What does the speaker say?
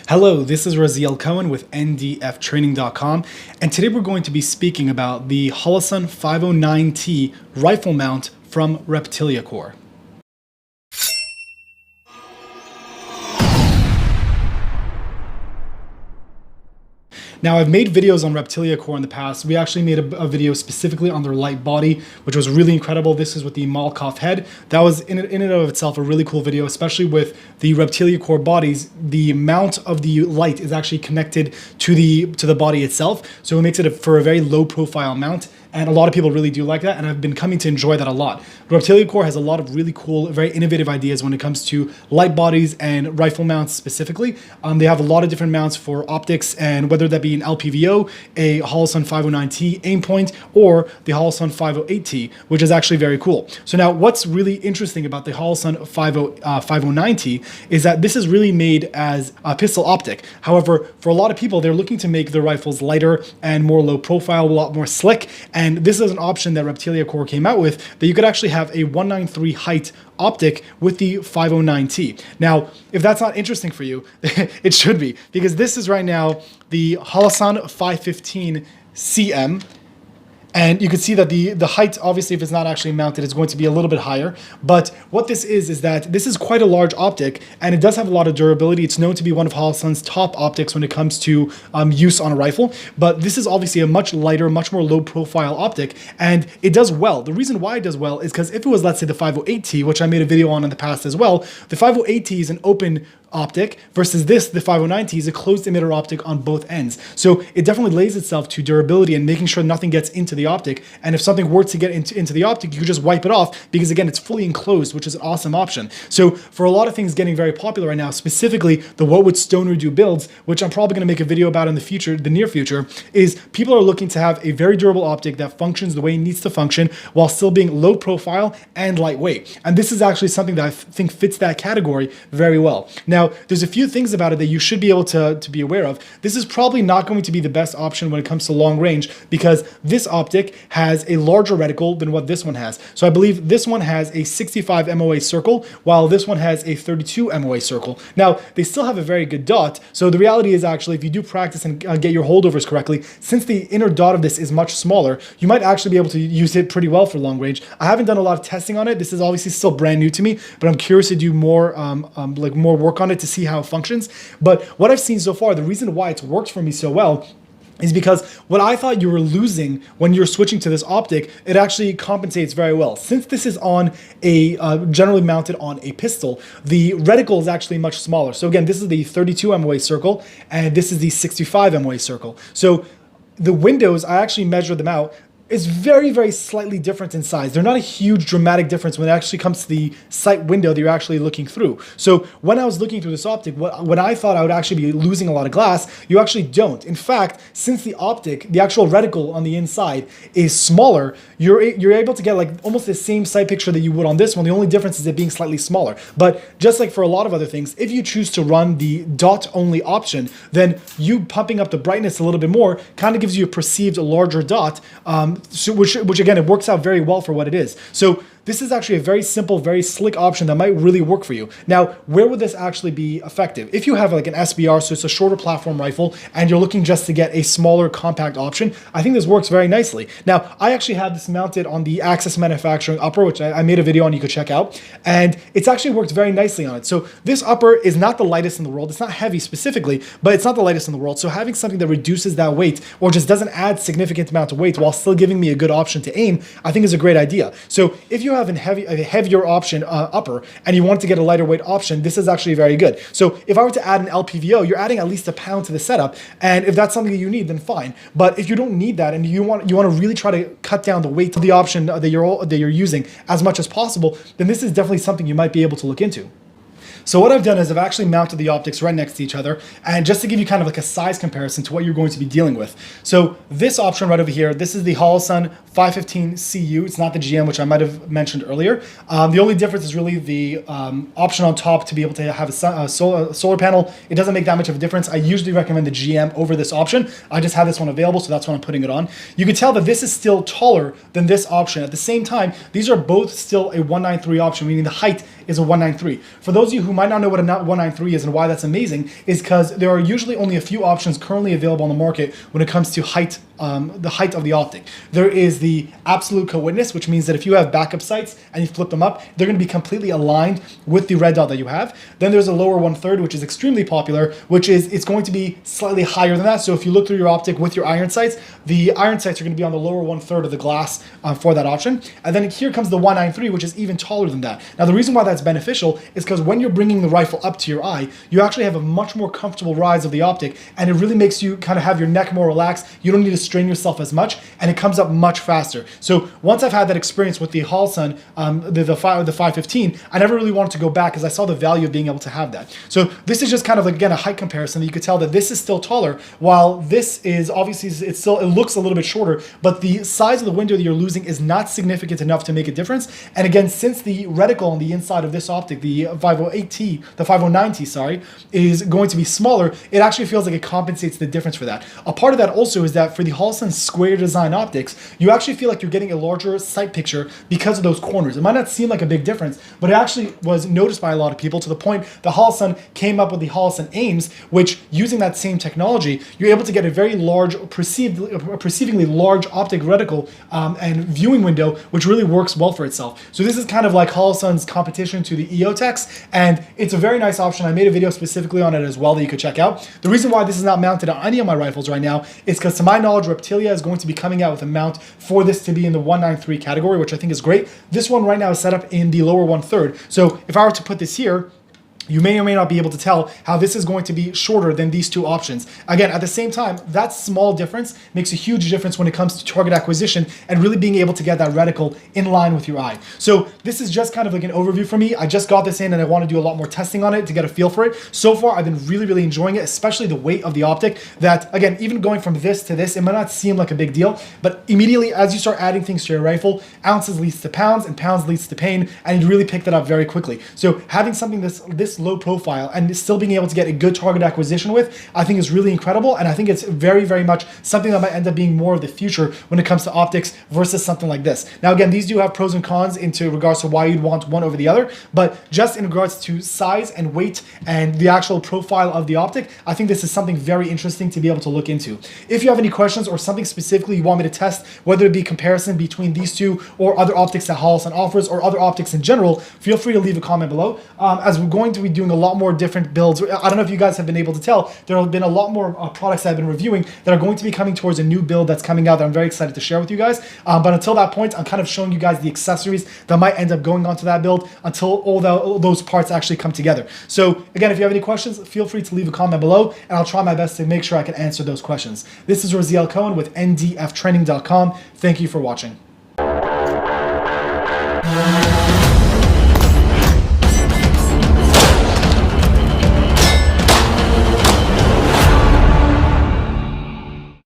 Hello, this is Raziel Cohen with ndftraining.com, and today we're going to be speaking about the Holosun 509T rifle mount from Reptilia Corp. Now, I've made videos on Reptilia Corp in the past. We actually made a video specifically on their light body, which was really incredible. This is with the Malkoff head. That was in and of itself a really cool video, especially with the Reptilia Corp bodies. The mount of the light is actually connected to the body itself, so it makes it for a very low profile mount. And a lot of people really do like that, and I've been coming to enjoy that a lot. Reptilia Corp has a lot of really cool, very innovative ideas when it comes to light bodies and rifle mounts specifically. They have a lot of different mounts for optics, and whether that be an LPVO, a Holosun 509T aim point, or the Holosun 508T, which is actually very cool. So now what's really interesting about the Holosun 509T is that this is really made as a pistol optic. However, for a lot of people, they're looking to make their rifles lighter and more low profile, a lot more slick. And this is an option that Reptilia Corp came out with, that you could actually have a 193 height optic with the 509T. Now, if that's not interesting for you, it should be, because this is right now the Holosun 515 CM. And you can see that the height, obviously, if it's not actually mounted, is going to be a little bit higher. But what this is that this is quite a large optic, and it does have a lot of durability. It's known to be one of Holosun's top optics when it comes to use on a rifle. But this is obviously a much lighter, much more low-profile optic, and it does well. The reason why it does well is because if it was, let's say, the 508T, which I made a video on in the past as well, the 508T is an open optic versus this, the 509T, is a closed emitter optic on both ends. So it definitely lays itself to durability and making sure nothing gets into the optic. And if something were to get into the optic, you could just wipe it off because, again, it's fully enclosed, which is an awesome option. So for a lot of things getting very popular right now, specifically the what would stoner do builds, which I'm probably going to make a video about in the near future, is people are looking to have a very durable optic that functions the way it needs to function while still being low profile and lightweight. And this is actually something that I think fits that category very well. Now, there's a few things about it that you should be able to be aware of. This is probably not going to be the best option when it comes to long range, because this optic has a larger reticle than what this one has. So I believe this one has a 65 MOA circle, while this one has a 32 MOA circle. Now, they still have a very good dot. So the reality is, actually, if you do practice and get your holdovers correctly, since the inner dot of this is much smaller, you might actually be able to use it pretty well for long range. I haven't done a lot of testing on it. This is obviously still brand new to me, but I'm curious to do more more work on it to see how it functions. But what I've seen so far, the reason why it's worked for me so well is because what I thought you were losing when you're switching to this optic, it actually compensates very well. Since this is on a generally mounted on a pistol, the reticle is actually much smaller. So again, this is the 32 MOA circle, and this is the 65 MOA circle. So the windows, I actually measured them out. It's very, very slightly different in size. They're not a huge dramatic difference when it actually comes to the sight window that you're actually looking through. So when I was looking through this optic, when I thought I would actually be losing a lot of glass, you actually don't. In fact, since the optic, the actual reticle on the inside is smaller, you're able to get like almost the same sight picture that you would on this one. The only difference is it being slightly smaller. But just like for a lot of other things, if you choose to run the dot only option, then you pumping up the brightness a little bit more kind of gives you a perceived larger dot, which again, it works out very well for what it is. So this is actually a very simple, very slick option that might really work for you. Now, where would this actually be effective? If you have like an SBR, so it's a shorter platform rifle, and you're looking just to get a smaller compact option, I think this works very nicely. Now, I actually have this mounted on the Access Manufacturing upper, which I made a video on, you could check out, and it's actually worked very nicely on it. So this upper is not the lightest in the world. It's not heavy specifically, but it's not the lightest in the world. So having something that reduces that weight or just doesn't add significant amount of weight while still giving me a good option to aim, I think is a great idea. So if you have a heavier option upper and you want to get a lighter weight option, this is actually very good. So if I were to add an LPVO, you're adding at least a pound to the setup, and if that's something that you need, then fine. But if you don't need that and you want to really try to cut down the weight of the option that you're using as much as possible, then this is definitely something you might be able to look into. So what I've done is I've actually mounted the optics right next to each other, and just to give you kind of like a size comparison to what you're going to be dealing with. So this option right over here, this is the Holosun 515 CU. It's not the GM, which I might have mentioned earlier. The only difference is really the option on top to be able to have a solar panel. It doesn't make that much of a difference. I usually recommend the GM over this option. I just have this one available, so that's why I'm putting it on. You can tell that this is still taller than this option. At the same time, these are both still a 193 option, meaning the height is a 193. For those of you who might not know what a 193 is and why that's amazing, is because there are usually only a few options currently available on the market when it comes to height, the height of the optic. There is the absolute co-witness, which means that if you have backup sights and you flip them up, they're going to be completely aligned with the red dot that you have. Then there's a lower 1/3, which is extremely popular, which is it's going to be slightly higher than that. So if you look through your optic with your iron sights, the iron sights are going to be on the lower 1/3 of the glass for that option. And then here comes the 193, which is even taller than that. Now the reason why that's beneficial is because when you're bringing the rifle up to your eye, you actually have a much more comfortable rise of the optic, and it really makes you kind of have your neck more relaxed. You don't need to strain yourself as much, and it comes up much faster. So once I've had that experience with the Holosun, the 515, I never really wanted to go back because I saw the value of being able to have that. So this is just kind of like, again, a height comparison that you could tell that this is still taller, while this is obviously, it looks a little bit shorter, but the size of the window that you're losing is not significant enough to make a difference. And again, since the reticle on the inside of this optic, the 508T, the 509T, sorry, is going to be smaller, it actually feels like it compensates the difference for that. A part of that also is that for the Holosun square design optics, you actually feel like you're getting a larger sight picture because of those corners. It might not seem like a big difference, but it actually was noticed by a lot of people to the point the Holosun came up with the Holosun AEMS, which using that same technology, you're able to get a very large, perceivingly large optic reticle and viewing window, which really works well for itself. So this is kind of like Holosun's competition to the EOTechs, and it's a very nice option. I made a video specifically on it as well that you could check out. The reason why this is not mounted on any of my rifles right now is because, to my knowledge, Reptilia is going to be coming out with a mount for this to be in the 193 category, which I think is great. This one right now is set up in the lower 1/3. So if I were to put this here, you may or may not be able to tell how this is going to be shorter than these two options. Again, at the same time, that small difference makes a huge difference when it comes to target acquisition and really being able to get that reticle in line with your eye. So this is just kind of like an overview for me. I just got this in and I want to do a lot more testing on it to get a feel for it. So far, I've been really, really enjoying it, especially the weight of the optic. That, again, even going from this to this, it might not seem like a big deal, but immediately as you start adding things to your rifle, ounces leads to pounds and pounds leads to pain, and you really pick that up very quickly. So having something this low profile and still being able to get a good target acquisition with, I think is really incredible. And I think it's very, very much something that might end up being more of the future when it comes to optics versus something like this. Now, again, these do have pros and cons into regards to why you'd want one over the other, but just in regards to size and weight and the actual profile of the optic, I think this is something very interesting to be able to look into. If you have any questions or something specifically you want me to test, whether it be comparison between these two or other optics that Holosun offers or other optics in general, feel free to leave a comment below. As we're going to be doing a lot more different builds. I don't know if you guys have been able to tell, there have been a lot more products that I've been reviewing that are going to be coming towards a new build that's coming out that I'm very excited to share with you guys. But until that point, I'm kind of showing you guys the accessories that might end up going onto that build until all those parts actually come together. So again, if you have any questions, feel free to leave a comment below and I'll try my best to make sure I can answer those questions. This is Raziel Cohen with ndftraining.com. Thank you for watching.